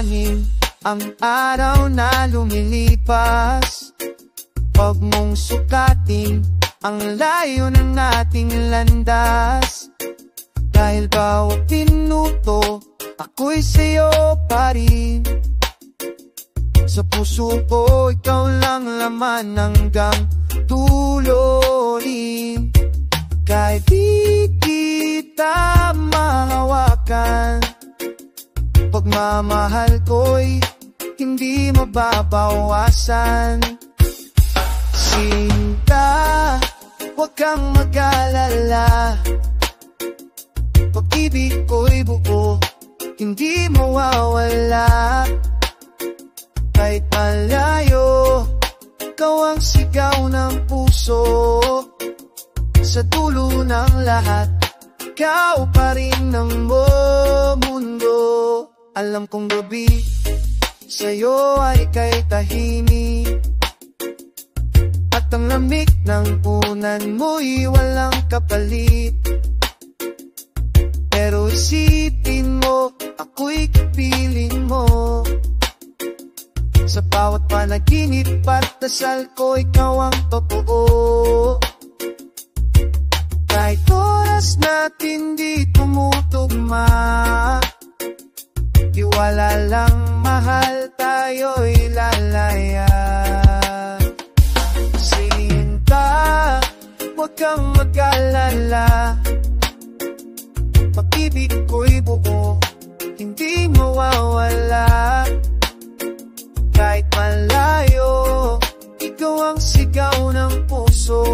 hangin, ang araw na lumilipas. Huwag mong sukatin ang layo ng ating landas, dahil bawat minuto ako'y sa'yo pa rin. Sa puso ko ikaw lang laman hanggang tuloy. Kahit di kita mahawakan, pagmamahal ko'y hindi mababawasan. Sinta, huwag kang mag-alala, pag-ibig ko'y buo, hindi mawawala. Kahit malayo, ikaw ang sigaw ng puso. Sa dulo ng lahat, ikaw pa rin ang mundo. Alam kong gabi sa'yo ay kay tahimik, at ang lamig ng punan mo'y walang kapalit. Pero isipin mo, ako'y kapiling mo. Sa bawat panaginip at dasal ko, ikaw ang totoo. Kahit oras natin di tumutugma, tiwala lang, mahal tayo'y lalaya. Sinta, huwag kang mag-alala, pag-ibig ko'y buo, hindi mawawala. Kahit malayo, ikaw ang sigaw ng puso.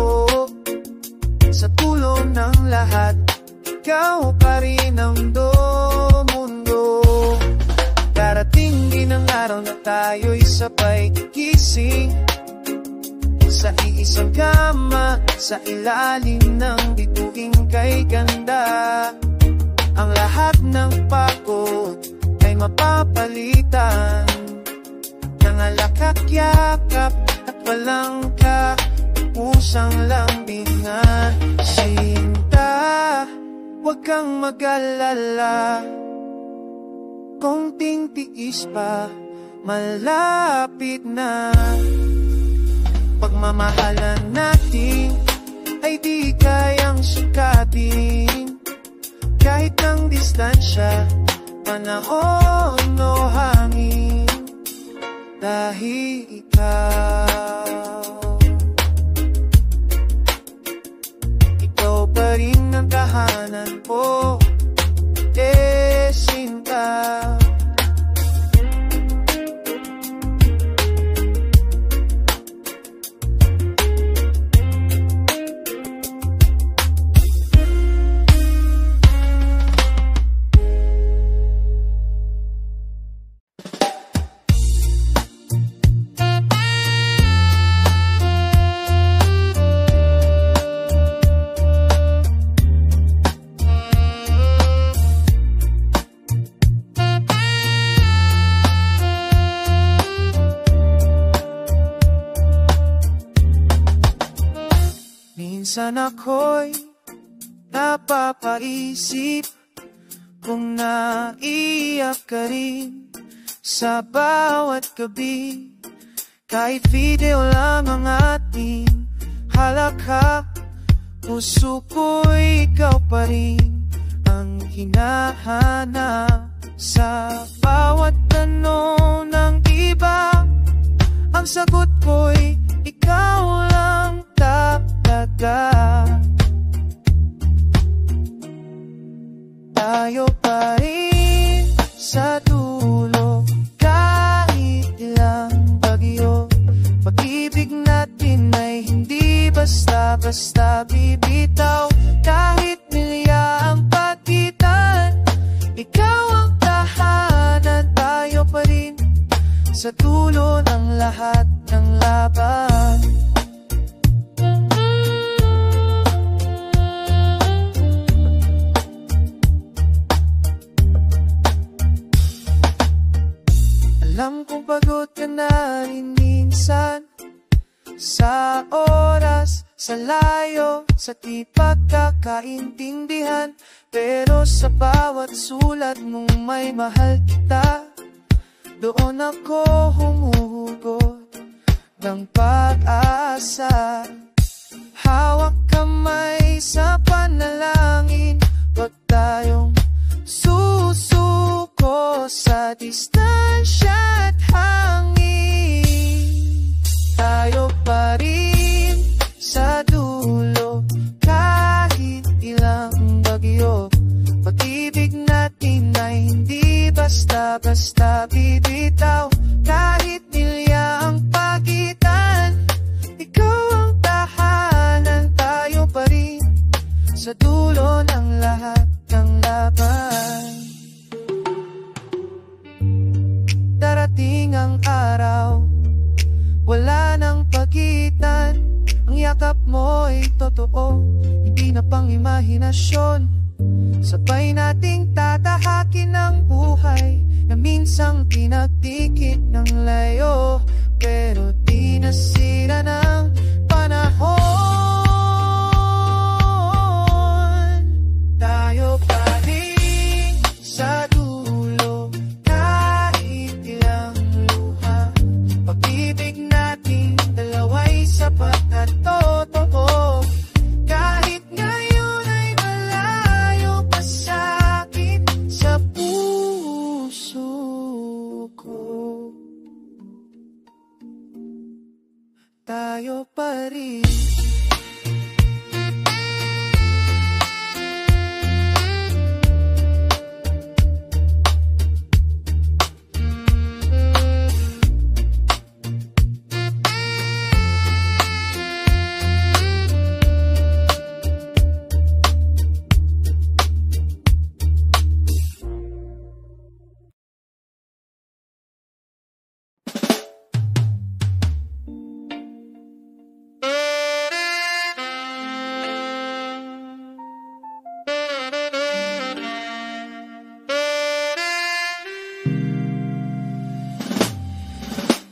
Sa dulo ng lahat, ikaw pa rin ang mundo. Darating din ang araw na tayo'y sabay gising sa iisang kama, sa ilalim ng bituing kay ganda. Ang lahat ng pagod ay mapapalitan ng alak at yakap at walang pusang lambingan. Sinta, huwag kang mag-alala, konting tiis pa, malapit na. Pagmamahalan natin ay di kayang sukatin, kahit ng distansya, panahon o hangin. Dahil ikaw pa rin ang tahanan ko, Sinta. Minsan ako'y napapaisip kung naiyak ka rin sa bawat gabi. Kahit video lang ang ating halakak, puso ko'y ikaw pa rin ang hinahanap. Sa bawat tanong ng iba, ang sagot ko'y ikaw lang talaga. Tayo pa rin sa dulo, kahit ilang bagyo. Pag-ibig natin ay hindi basta-basta bibitaw. Kahit milya ang pagitan, ikaw ang tahanan. Tayo pa rin sa dulo ng lahat ng laban. Alam kong pagod ka na rin minsan, sa oras, sa layo, sa di pagkakaintindihan. Pero sa bawat sulat mong may mahal kita, doon ako humuhugot ng pag-asa. Hawak kamay sa panalangin, wag tayong susuko sa distansya at hangin. Tayo pa rin sa dulo kahit ilang bagyo. Pag-ibig natin ay hindi basta-basta bibitaw. Kahit nilya ang pagitan, ikaw ang tahanan. Tayo pa rin sa dulo ng lahat ng laban. Darating ang araw, wala nang pagitan. Ang yakap mo'y totoo, hindi na pang imahinasyon. Sabay nating tatahakin ang buhay na minsang pinagdikit ng layo, pero di nasira ng panahon. Tayo pa rin sa dulo kahit ilang luha. Pag-ibig natin dalawa'y sapat at totoo. Kahit ngayon ay malayo pa sa'kin sa puso ko, tayo pa rin.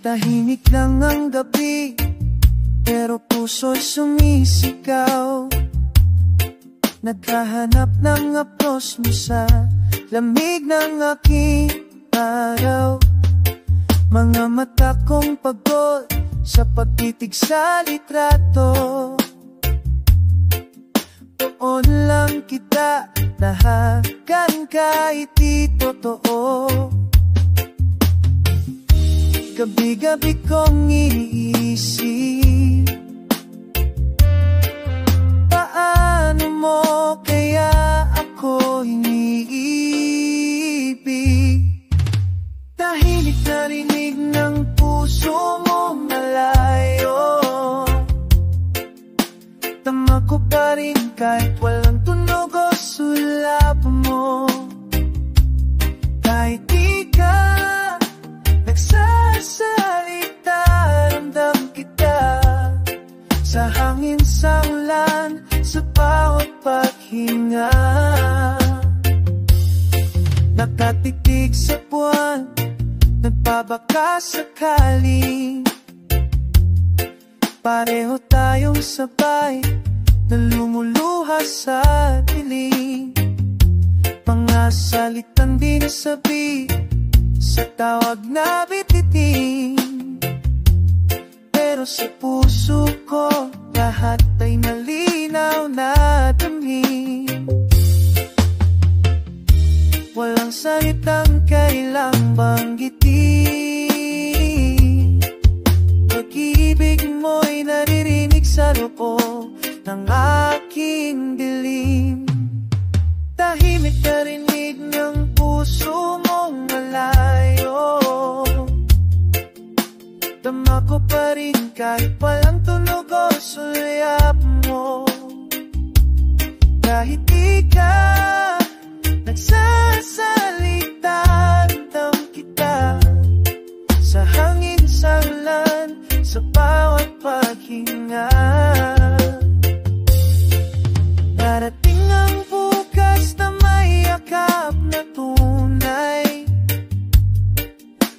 Tahimik lang ang gabi, pero puso'y sumisigaw. Naghahanap ng apros mo sa lamig ng aking araw. Mga mata kong pagod sa pagtitig sa litrato. Doon lang kita nahagan kahit di totoo. Gabi-gabi kong iniisip, paano mo kaya ako iniibig? Tahimik na rinig ng puso mo malayo. Tama ko pa rin kahit walang tunog o sulap mo. Kahit di ka nagsasalita, ramdam kita sa hangin, sa ulan, sa bawat paghinga. Nakatitig sa buwan, nagbabaka sakali. Pareho tayong sabay na lumuluha sa dilim. Mga salitang di nasabi sa tawag na bititin, pero sa puso ko lahat ay malinaw na damhin. Walang salitang kailang banggitin. Pag-ibig mo'y naririnig sa loob ng aking dilim. Tahimik na rinig ng puso mong malayo. Tama ko pa rin kahit walang tunog o sulyap mo. Kahit di ka nagsasalita, ramdam kita sa hangin, sa ulan, sa bawat paghinga. Darating ang bukas na may yakap na tunay.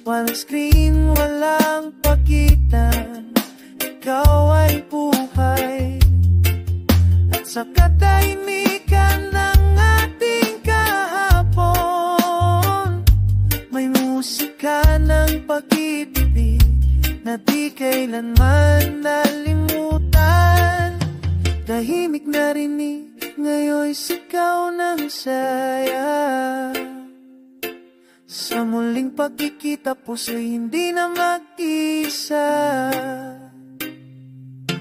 Walang screen, walang pagitan, ikaw ay buhay. At sa katahimikan ng ating kahapon, may musika ng sandali na di kailanman nalimutan. Tahimik narinig, ngayon'y sigaw ng saya. Sa muling pagkikita, puso'y hindi na mag-isa.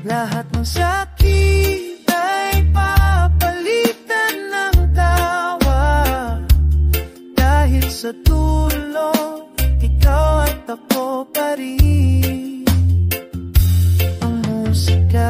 Lahat ng sakit ay papalitan ng tawa. Dahil sa tulong, ikaw at ako pa rin. Ang musika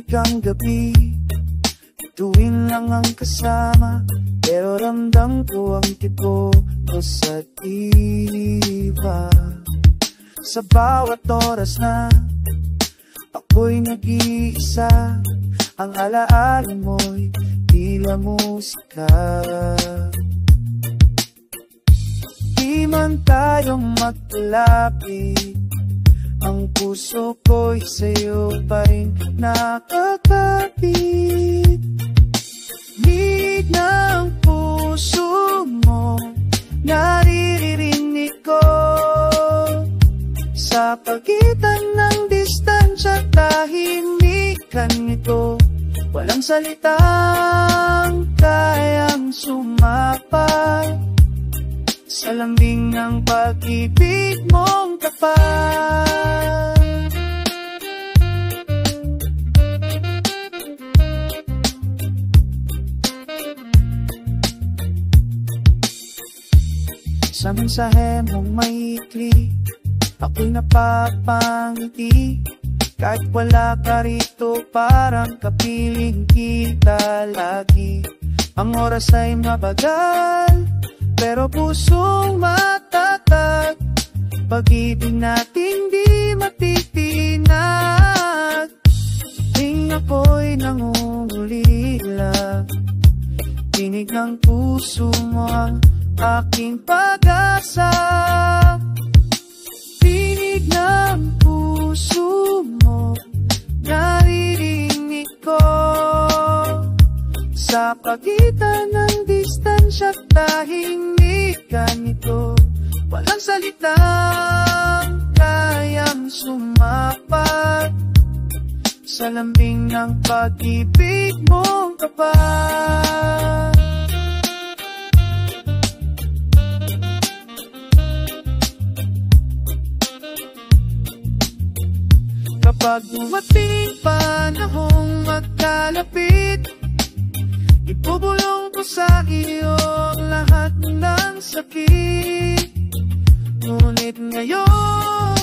ang gabi, tuwing lang ang kasama, pero ramdam ko ang tipo ko sa diva. Sa bawat oras na ako'y nag-iisa, ang alaala mo'y tila musika. Di man tayong magkalapit, ang puso ko'y sa'yo pa rin nakakapit. Nig ng puso mo, naririnig ko. Sa pagitan ng distansya, tahimikan nito. Walang salitang kayang sumapat sa lambing ng pag-ibig mong tapat. Sa mensahe mong maikli, ako'y napapangiti. Kahit wala ka rito, parang kapiling kita lagi. Ang oras ay mabagal, pero pusong matatag. Pag-ibig natin di matitinag. Ting ako'y nangungulila, tinig ng puso mo ang aking pag-asa. Tinig ng puso mo, naririnig ko. Sa pagitan ng distansya, tahimikan nito. Walang salitang kayang sumapat sa lambing ng pag-ibig mong tapat. Kapag dumating panahong magkalapit, ibubulong ko sa iyo lahat ng sakit. Ngunit ngayon,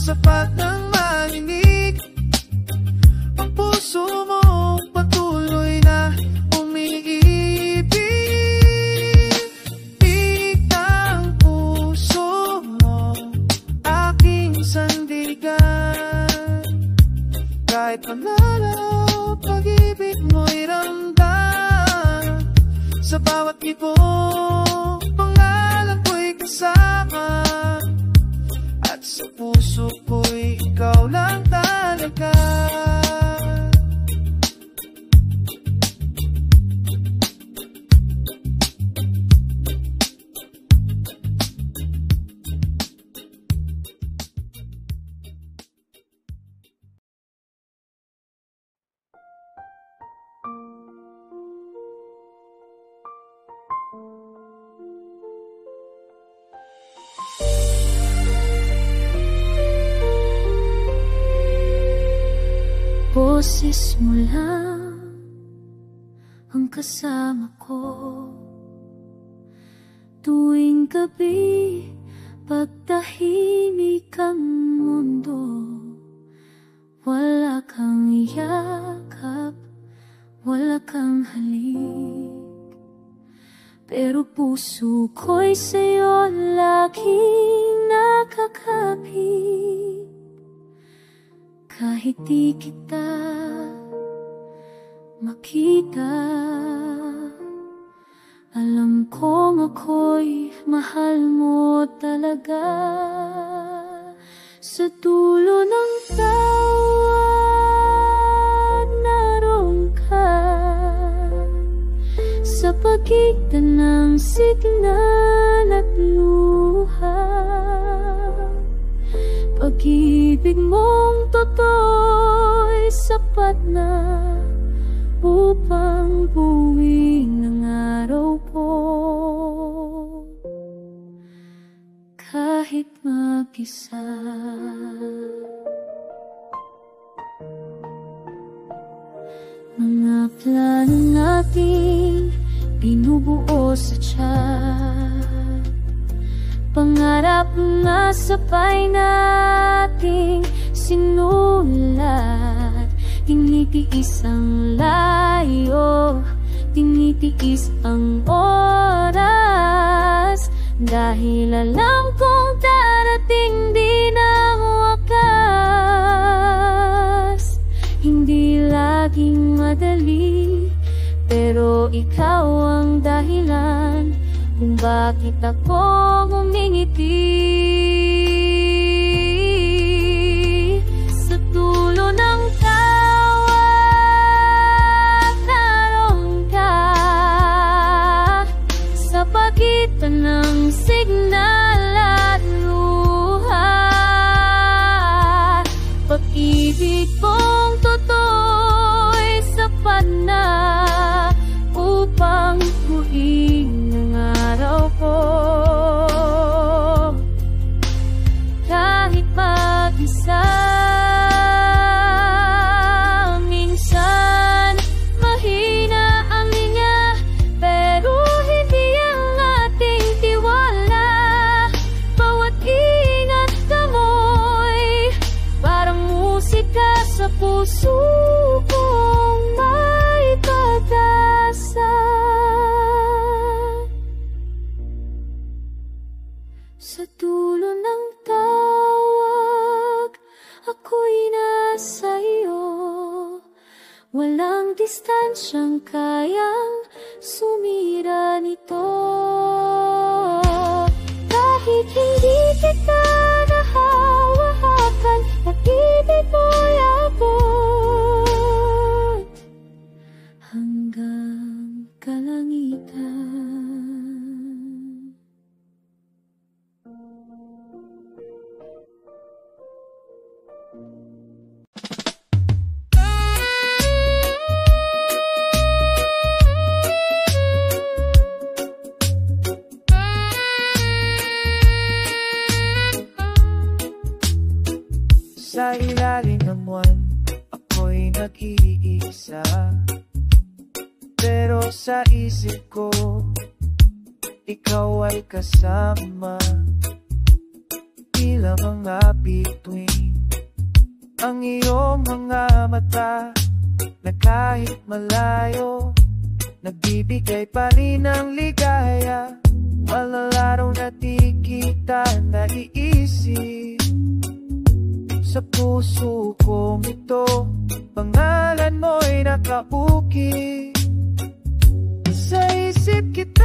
sapat ng marinig ang puso mo patuloy na umiibig. Tinig ng puso mo, aking sandigan. Kahit panalo, pag-ibig mo'y ramdam. Sa bawat ibo, pangalan ko'y kasama. At sa puso ko'y ikaw lang talaga. Boses mo lang ang kasama ko tuwing gabi, pagtahimik ang mundo. Wala kang yakap, wala kang halik. pero puso ko'y sa'yo laging nakakapit. Kahit di kita makita, alam kong ako'y mahal mo talaga. Sa dulo ng tawag naroon ka, sa pagitan ng signal at luha. Pag-ibig mong totoo'y sapat na upang buwing ng araw ko. Kahit mag-isa, mga plano natin binubuo sa tiyan, pangarap na sabay nating sinulat. Tinitiis ang layo, tinitiis ang oras, dahil alam kong darating din ang wakas. Hindi laging madali, pero ikaw ang dahilan kung bakit ako ngumingiti. Sa dulo ng tawag naroon ka, sa pagitan ng signal at luha. Pag-ibig kong totoo'y sapat na upang buuin ang araw ko. Kahit mag-isa, minsan mahina ang linya, pero hindi ang ating tiwala. Bawat ingat kamoy, parang musika sa puso kong may pag-asa. Sa dulo ng tawag, ako'y nasa iyo. Walang distansyang kayang sumira nito. Kahit hindi kita nahawakan, pag-ibig mo'y abot hanggang kalangitan. Sa ilalim ng buwan, ako'y nag-iisa, pero sa isip ko, ikaw ay kasama. Tila mga bituin ang iyong mga mata, na kahit malayo, nagbibigay pa rin ng ligaya. Malalaraw na di kita naiisip. Sa puso kong ito, pangalan mo'y nakaukit. Sa isip kita'y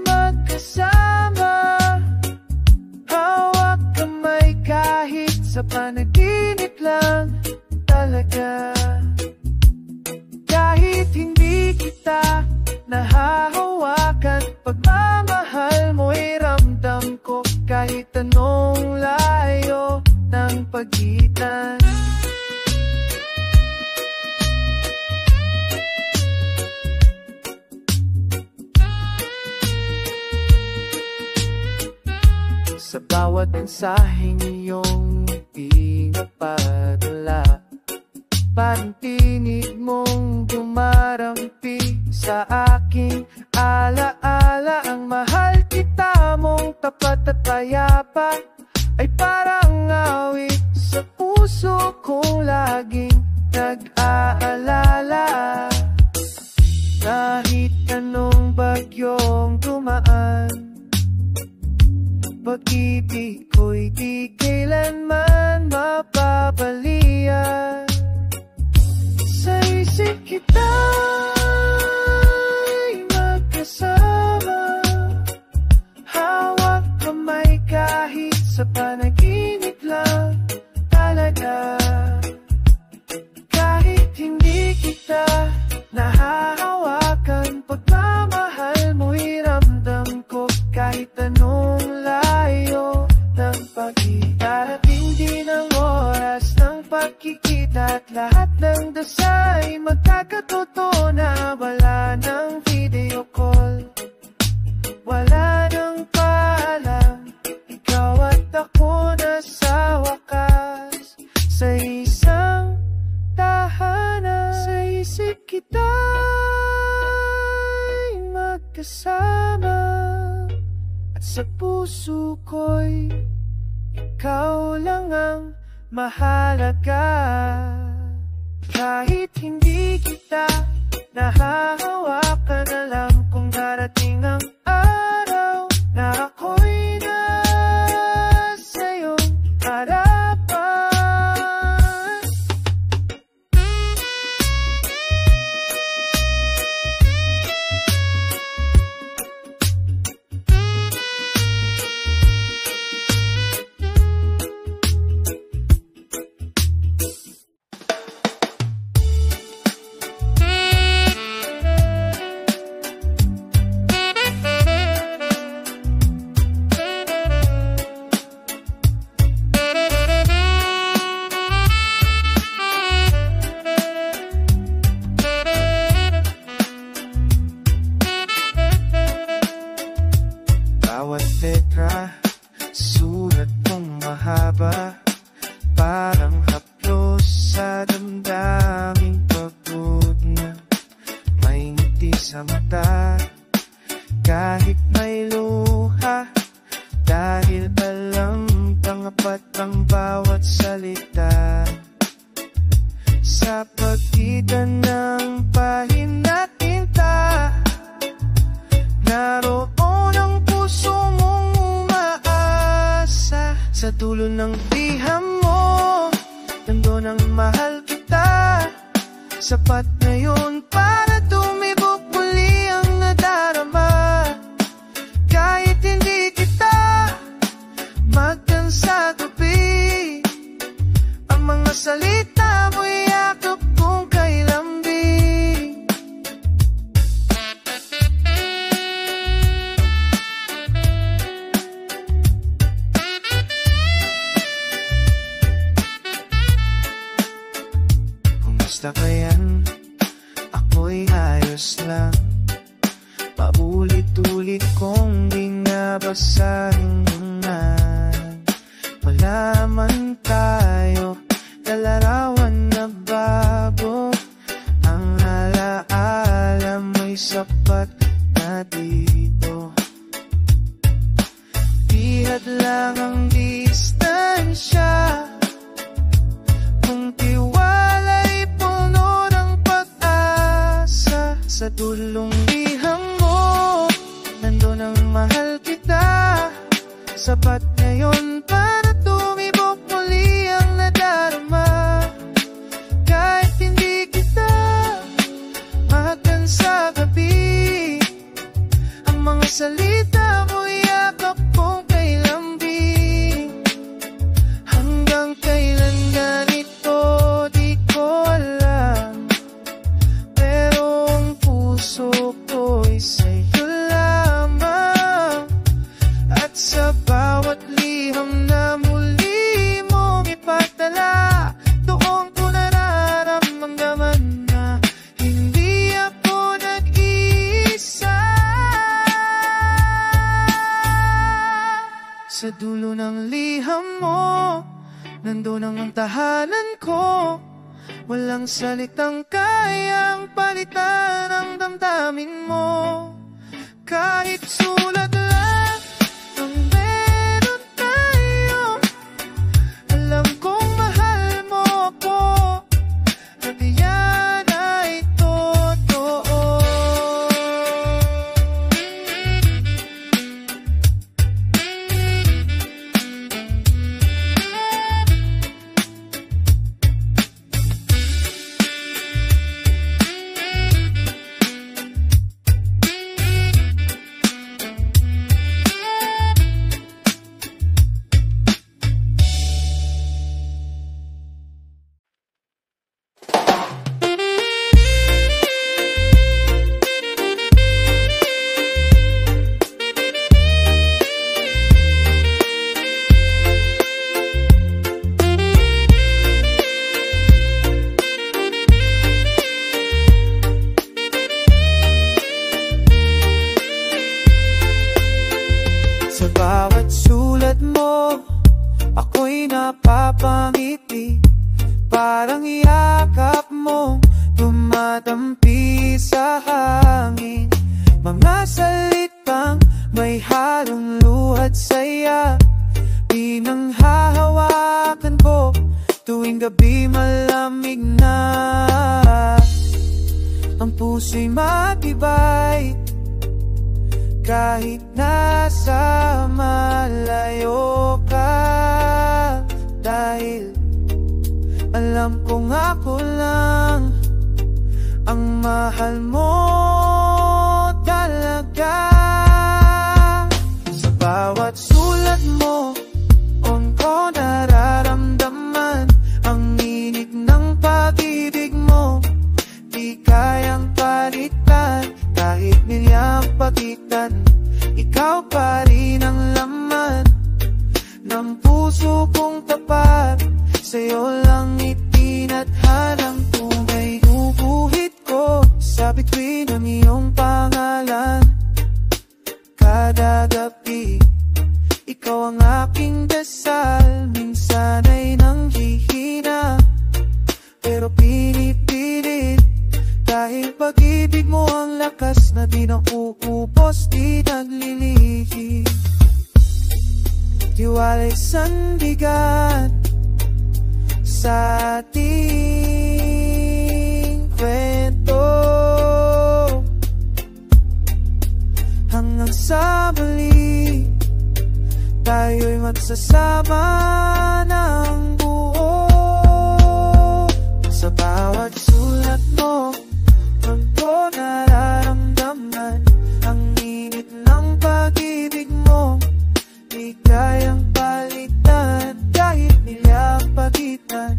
magkasama, hawak kamay kahit sa panaginip lang talaga. Kahit hindi kita nahahawakan, pagmamahal mo'y ramdam ko kahit anong layo ng pagitan. Sa bawat mensaheng iyong pinapadala, parang tinig mong dumarampi sa aking alaala. Ang mahal kita mong tapat at payapa ay parang awit sa puso kong laging nag-aalala. Kahit anong bagyong dumaan, pag-ibig ko'y di kailanman mapapalian. Sa isip kita'y magkasama, hawak kamay kahit sa panaginip lang talaga. Kahit hindi kita nahahawakan, pagmamahal mo'y ramdam ko kahit anong layo ng pag-ibig. Darating din ang oras ng pagkikita at lahat ng dasay magkakatotoo na. Wala ng video call, wala ng paalam, ikaw at ako na sa wakas sa isang tahanan. Sa isip kita'y magkasama, at sa puso ko'y ikaw lang ang mahalaga. Kahit hindi kita nahahawakan, alam kong darating ang araw na ako'y nasa iyong harapan. Bawat letra, sulat mong mahaba, parang haplos sa damdaming pagod na. May ngiti sa mata, kahit may luha, dahil alam tangapat ang bawat salita. Sa pagitan ng pahinatinta, naroon ang puso mong umaasa. Sa dulo ng biham mo, nandun ang mahal kita. Sapat na yun para tumibok muli ang nadarama. Kahit hindi kita magdan sa gabi, ang mga salita mo'y yakap kong kay lambing. Kumusta ka yan? Ako'y ayos lang. Paulit-ulit kong binabasahin na wala man tayo lalarawan na bago. Ang alaala mo'y sapat na dito. Bihad lang ang distansya, kung tiwala'y puno ng pag-asa. Sa dulong biham mo, nandun ang mahal kita. Sapat na yun para tumibok muli ang nadarama. Kahit hindi kita mahagdan sa gabi, ang mga salita mo'y yakap kong kay lambing. Hanggang kailan ganito, di ko alam, pero ang puso ko'y sa'yo lamang. At sa bawat liham na muli mong ipagdala, doon ko nararamdaman na hindi ako nag-iisa. Sa dulo ng liham mo, nandun ang tahanan ko. Walang salitang kayang palitan ang damdamin mo. Kahit sulat lang ang meron tayo, alam kong mahal mo ako, at iyan ay totoo. tuwing gabi malamig na, ang puso'y matibay kahit nasa malayo ka. Dahil alam kong ako lang ang mahal mo talaga. Sa bawat sulat mo, ko nararamdaman ang init ng pag-ibig mo. Di kayang palitan kahit milyang pagitan. Ikaw pa rin ang laman ng puso kong tapat. Sa'yo lang itinadhanang tunay. Guguhit ko sa bituin ng iyong pangalan kada gabi. Ikaw ang aking dasal, minsan ay nanghihina, pero pinipilit. Dahil pag-ibig mo ang lakas na di nauubos, di naglilihim. Tiwala'y sandigan sa ating kwento, hanggang sa muli tayo'y magsasama ng buo. Sa bawat sulat mo, doon ko nararamdaman ang init ng pag-ibig mo. Di kayang palitan kahit milyang pagitan.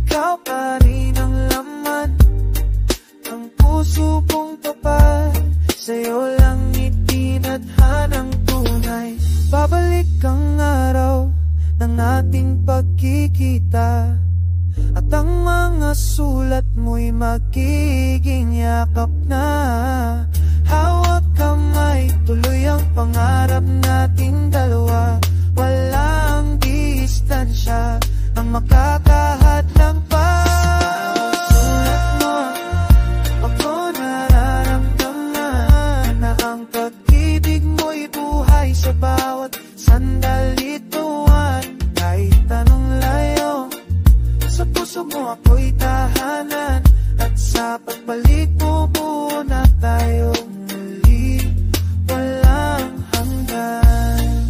Ikaw pa rin ang laman ng puso kong tapat. Sa'yo lang itinadhanang tunay. Babalik ang araw ng ating pagkikita, at ang mga sulat mo'y magiging yakap na. Hawak kamay, tuloy ang pangarap nating dalawa. Walang distansya ang makakahadlang pa. Sulat mo, ako nararamdaman na ang pag-ibig mo'y buhay sa bawat sandali tuwan. Kahit anong layo, sa puso mo ako'y tahanan. At sa pagbalik mo, buo na tayo muli, walang hanggan.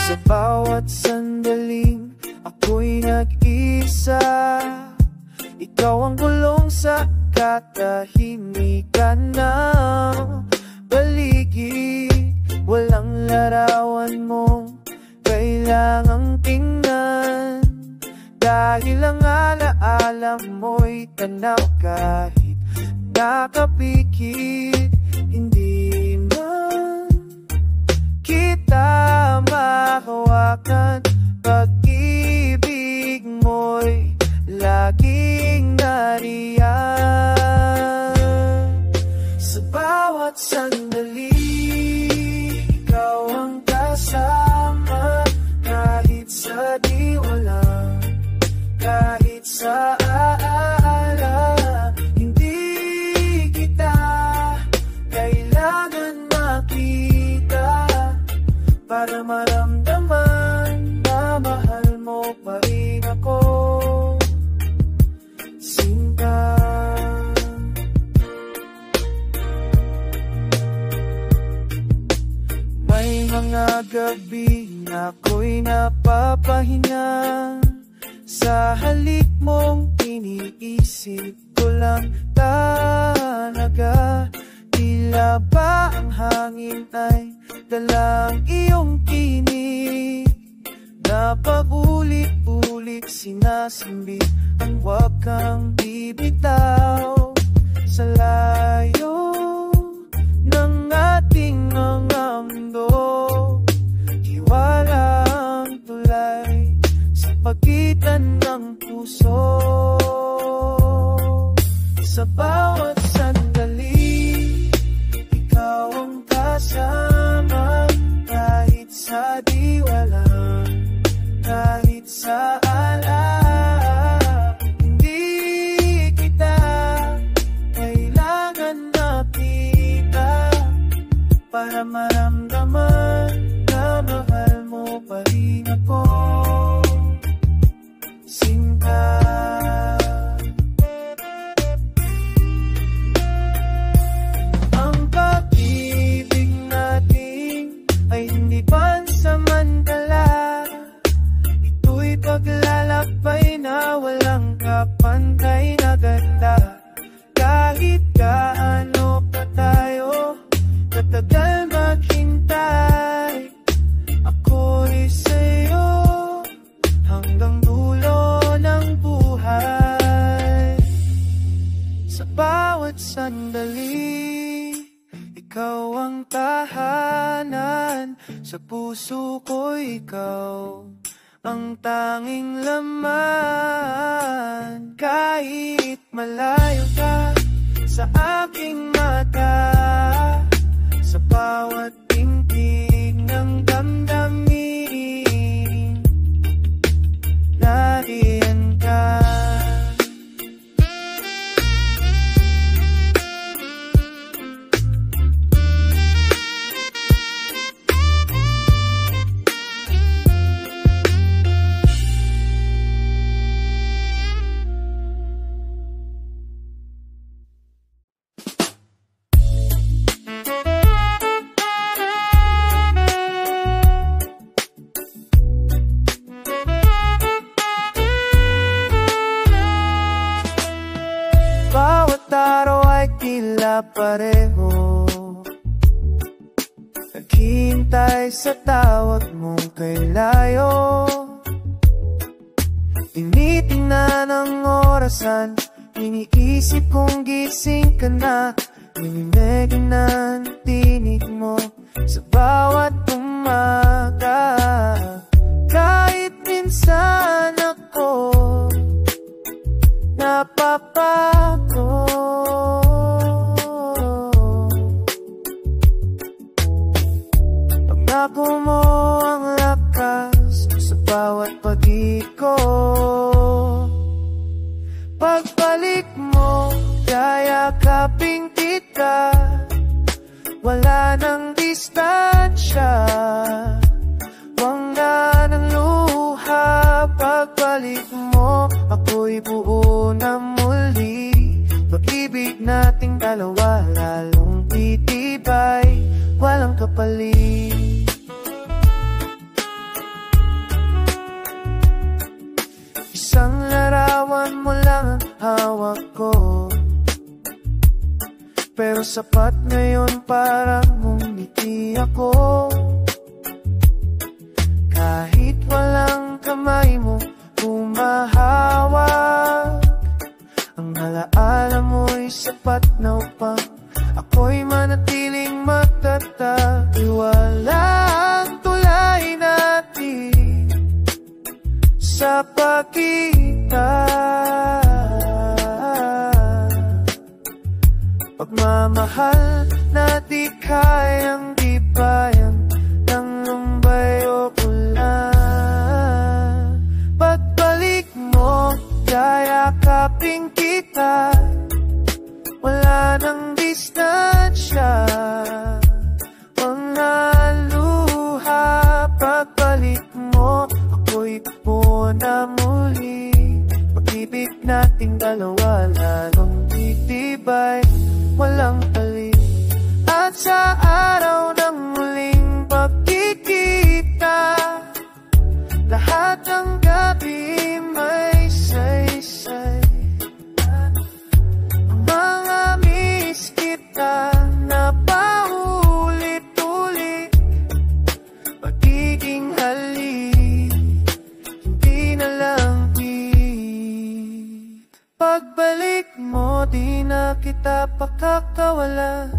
Sa bawat sandaling ako'y nag-isa, ikaw ang gulong sa katahimikan ng paligid. Walang larawan mong kailangang tingnan, dahil ang alaala mo'y tanaw kahit nakapikit. Hindi man kita mahawakan, pag-ibig mo'y laging nariyan. Sa bawat sandali, ikaw ang kasama. Kahit sa diwala, kahit sa aala, hindi kita kailangan makita para maramdaman na mahal mo pa rin ako, Sinta. May mga gabi na ako'y napapahinga, sa halik mong iniisip ko lang talaga. Tila ba ang hangin ay dalang iyong tinig, na paulit-ulit sinasambit ang wag kang bibitaw. Sa layo ng ating mga mundo, Sa bawat sandali, ikaw ang kasama. Kahit sa diwalang, kahit sa hindi kita kailangan makita para maramdaman na mahal mo pa rin ako. Sinta, ang pag-ibig natin ay hindi pansamantala. Ito'y paglalakbay na walang kapantay na ganda. Kahit gaano pa tayo katagal maghintay, ako'y sa'yo hanggang dulo ng buhay. Sa bawat sandali, ikaw ang tahanan. Sa puso ko ikaw ang tanging laman. Kahit malayo ka sa aking mata, sa bawat tingting ng damdamin, nariyan ka. Pareho, naghihintay sa tawag mong kay layo. Tinitingnan ang orasan, iniisip kong gising ka na. Nininig ng tinig mo sa bawat umaga. Kahit minsan ako napapagod, ako mo ang lakas sa bawat pag-ikot. Pagbalik mo, yayakapin kita. Wala nang distansya, wala nang luha. Pagbalik mo, ako'y buo na muli. Pag-ibig nating dalawa lalong titibay, walang kapalit. Isang larawan mo lang ang hawak ko, pero sapat ngayon para ngumiti ako. Kahit walang kamay mo humahawak, ang alaala mo'y sapat na upang ako'y manatiling matatag. Walang tulay natin sa pagkita, pagmamahal na di kayang gibayan ng lumbay o ulan. Pagbalik mo, yayakapin kita. Wala nang distansya, mga luha. Pagbalik mo, ako'y buo na muli. Pag-ibig nating dalawa lalong titibay, walang palit. At sa araw ng muling pagkikita, lahat ng gabi may saysay. Ang mga miss kita na paulit-ulit, pagiging halik, hindi na lang hit. Pagbalik mo, di na kita pakakawala.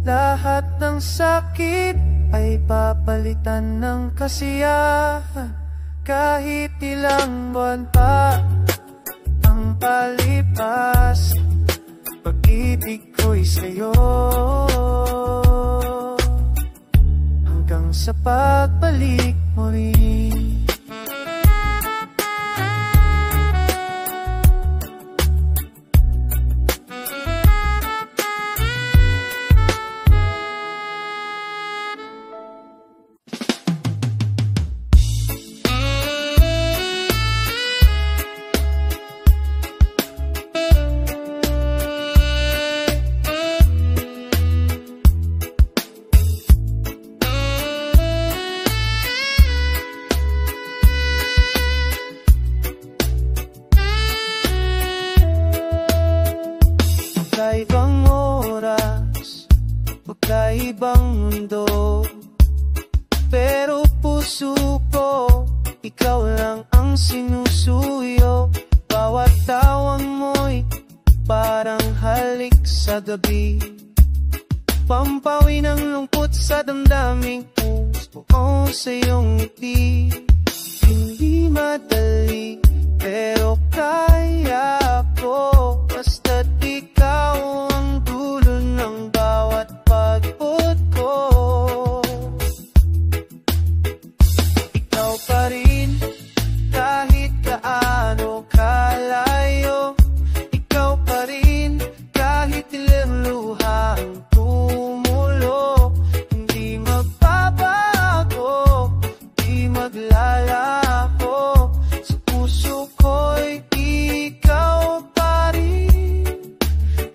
Lahat ng sakit ay papalitan ng kasiyahan. Kahit ilang buwan pa ang palipas, pag-ibig ko'y sa'yo, hanggang sa pagbalik mo rin. Magkaibang oras, magkaibang mundo, pero puso ko, ikaw lang ang sinusuyo. Bawat tawang mo'y parang halik sa gabi, pampawi ng lungkot sa damdaming puso sa iyong ngiti. Hindi madali, pero kaya ko, basta't ikaw ang dulo ng bawat pagod ko. Ikaw pa rin, kahit gaano kalayo. Ikaw pa rin, kahit ilang luha ang tumulo. Hindi magbabago, di maglalako. Sa puso ko'y ikaw pa rin,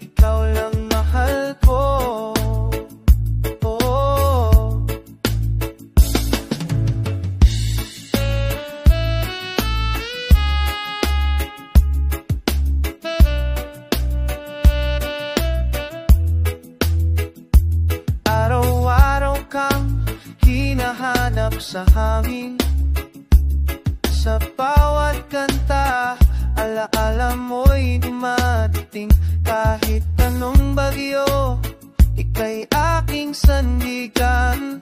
ikaw lang mahal ko. Araw-araw kang hinahanap sa hangin, sa bawat kanta, alaala mo'y dumadating. Kahit anong bagyo, ika'y aking sandigan.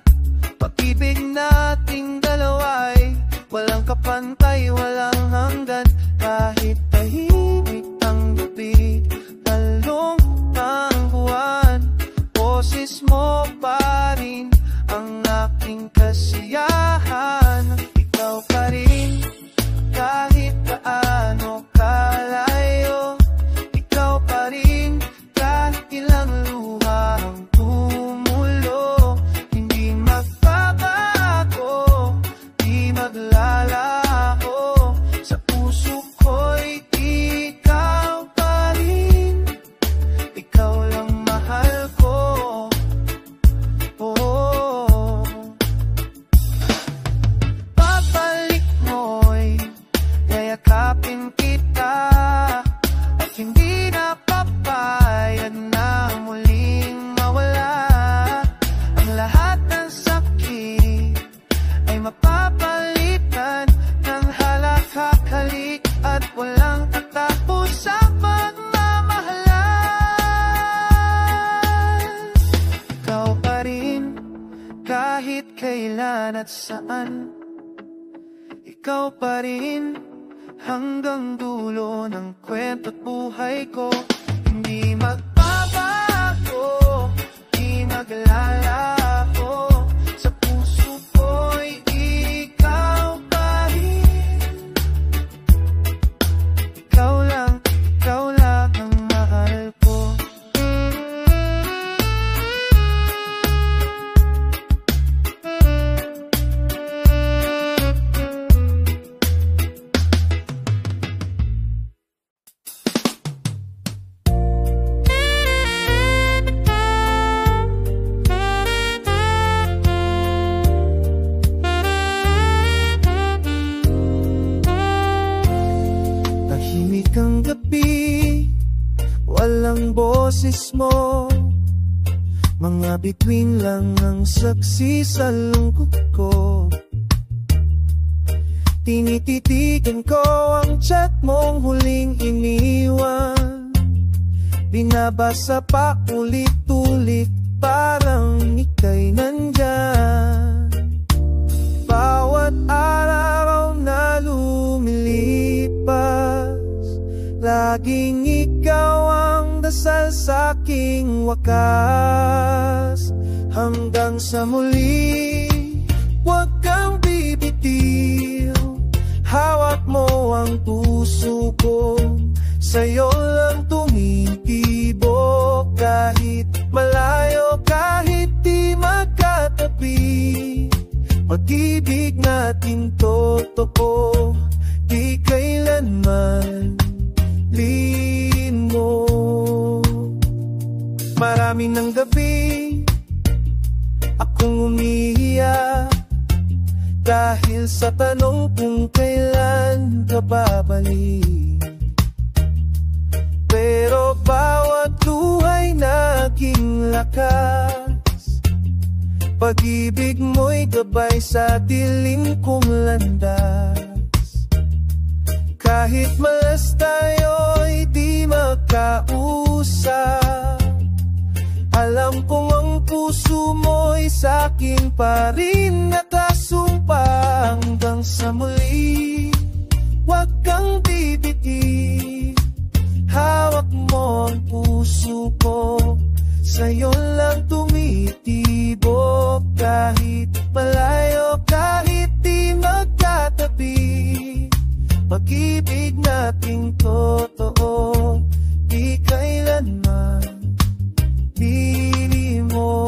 Pag-ibig nating dalawa'y walang kapantay, walang hanggan. Kahit tahimik ang gabi, talong ang buwan, boses mo pa rin ang aking kasiyahan. Ikaw pa rin, kahit paano kalayo. Ikaw pa rin, kahit ilang luha ang tumulo. Hindi magbabago, di maglalako. Sa puso ko'y ikaw pa rin, ikaw lang mahal ko. Babalik mo'y yayakapin kita, at hindi na papayag na muling mawala. Ang lahat ng sakit ay mapapalitan ng halakakalik, at walang katapusang pagmamahalan. Ikaw pa rin, kahit kailan at saan. Ikaw pa rin, hanggang dulo ng kwento't buhay ko. Hindi magbabago, di maglalako. Sa puso ko'y ikaw pa rin, ikaw lang ang mahal ko. Tahimik ang gabi, walang boses mo, mga bituin lang ang saksi sa lungkot ko. Tinititigan ko ang chat mong huling iniwan, binabasa pa ulit-ulit, parang ika'y nandyan. Bawat araw na lumilipas, Laging ikaw ang dasal sa'king wakas. Hanggang sa muli, huwag kang bibitiw. Hawak mo ang puso ko, sa'yo lang tumitibok. Kahit malayo, kahit di magkatabi, pag-ibig natin totoo, di kailanman limo. Maraming ng gabi akong umiiyak dahil sa tanong kung kailan ka babalik. Pero bawat luha'y naging lakas, pag-ibig mo'y gabay sa dilim kong landas. Kahit malas tayo'y di magkausap, alam kong ang puso mo'y sa'kin pa rin nakasumpa. Hanggang sa muli, huwag kang bibiti. Hawak mo ang puso ko, sa'yo lang tumitibok. Kahit malayo, kahit di magkatabi, pag-ibig nating totoo, di kailanman limo.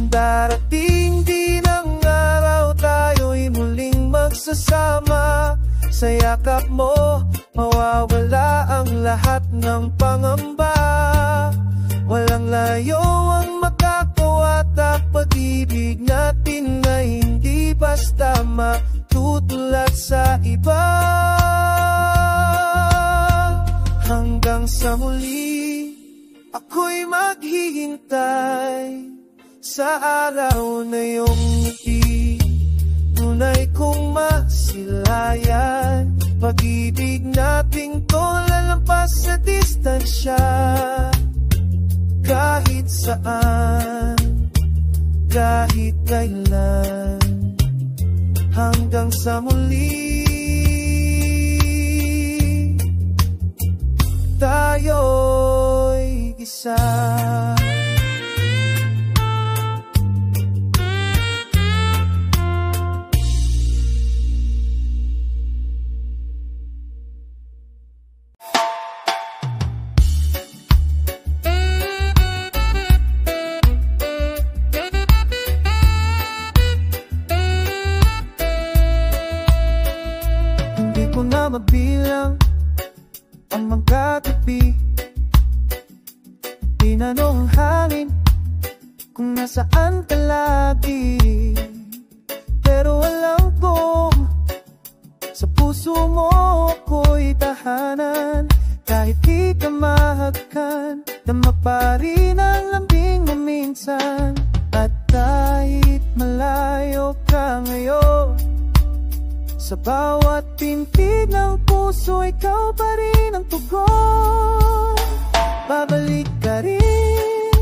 Darating din ang araw, tayo'y muling magsasama. Sa yakap mo, mawawala ang lahat ng pangamba. Walang layo ang makakawatak, pag-ibig natin na hindi basta matutulad sa iba. Hanggang sa muli, ako'y maghihintay sa araw na iyong ngiti. Tunay kong masilayan, pag-ibig nating to lalampas sa distansya. Kahit saan, kahit kailan, hanggang sa muli, tayo'y isa. Mabilang ang magkatabi, tinanong ang hangin kung nasaan ka lagi. Pero alam ko, sa puso mo ako'y tahanan. Kahit di ka mahagkan, dama pa rin ang lambing mo minsan. At kahit malayo ka ngayon, sa bawat pintig ng puso, ikaw pa rin ang tugon. Babalik ka rin,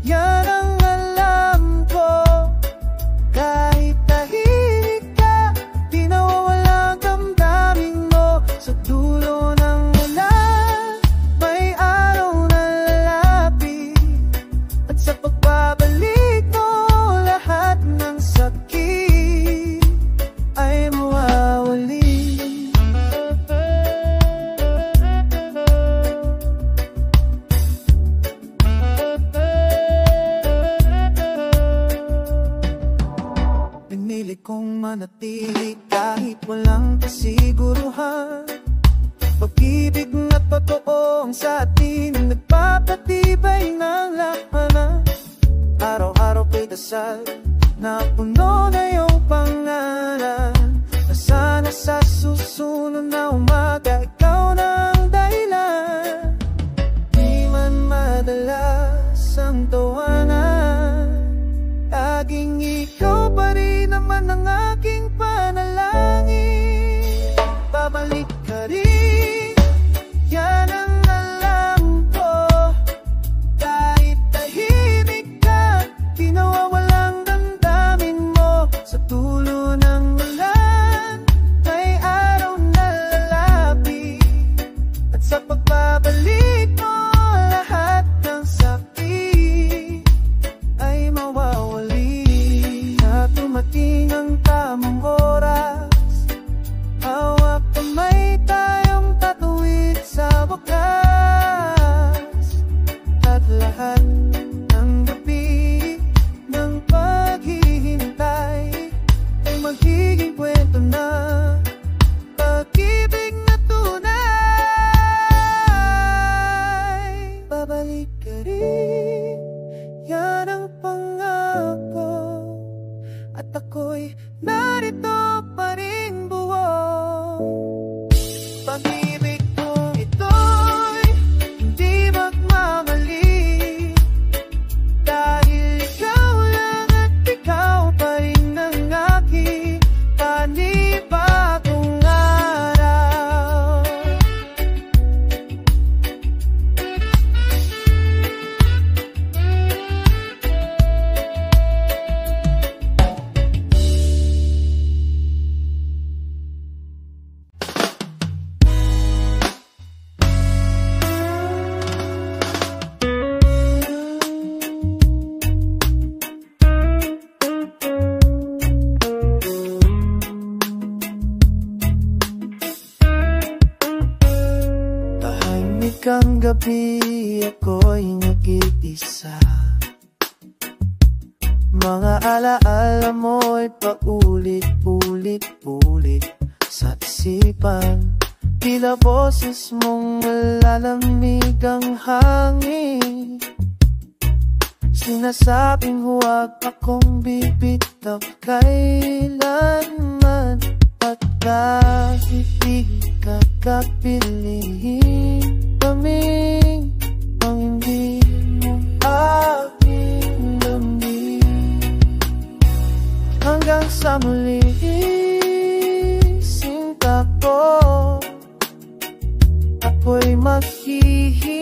yan ang alam ko. Kahit tahimik ka, di nawawala ang damdamin mo. Sa dulo ng ulan, may araw na lalapit. At sa pagbabalik mo, lahat ng sakit ay mawawali. Pinili kong manatili kahit walang kasiguruhan. Pag-ibig na totoo ang sa atin, ang nagpapatibay ng lahanan. Araw-araw ko'y dasal na puno na iyong pangalan. Na sana sa susunod na umaga, ikaw na ang dahilan. Di man madalas ang tawanan, laging ikaw pa rin naman ang aking panalangin. Babalik ka rin, yan ang alam ko. Kahit tahimik ka, di nawawalang damdamin mo. kang gabi, ako'y nag-iisa. Mga alaala mo'y paulit-ulit sa isipan. Tila boses mong malalamig ang hangin. Sinasabing huwag akong bibitaw kailanman. At kahit di ka kapiliin, kaming ang hindi mo aking damdamin. Hanggang sa muli, sinta ko, ako'y maghihingi.